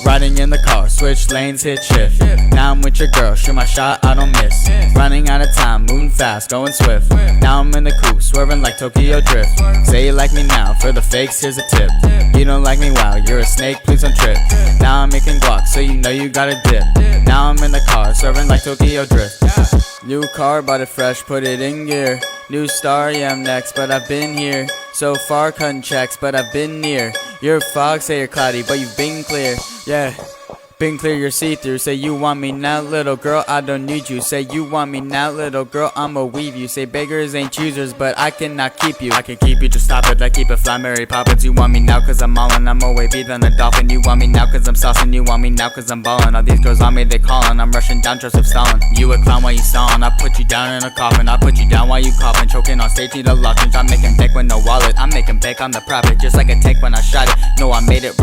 Riding in the car, switch lanes, hit shift. Now I'm with your girl, shoot my shot, I don't miss. Running out of time, moving fast, going swift. Now I'm in the coupe, swerving like Tokyo Drift. Say you like me now, for the fakes, here's a tip. You don't like me, wow, you're a snake, please don't trip. Now I'm making guac, so you know you gotta dip. Now I'm in the car, swerving like Tokyo Drift. New car, bought it fresh, put it in gear. New star, yeah I'm next, but I've been here. So far cutting checks, but I've been near. You're a fog, say you're cloudy, but you've been clear. Yeah, been clear, you're see-through. Say you want me now, little girl, I don't need you. Say you want me now, little girl, I'ma weave you. Say beggars ain't choosers, but I cannot keep you. I can keep you, just stop it, I keep it fly, Mary Poppins. You want me now cause I'm allin', I'm more wavy than a dolphin. You want me now cause I'm saucin', you want me now cause I'm ballin'. All these girls on me, they callin', I'm rushing down Joseph Stalin. You a clown while you stallin', I put you down in a coffin. I put you down while you coughin', choking on stage, need a lozenge. I'm making bank with no wallet, I'm making bank on the profit. Just like a tank when I shot it, no I made it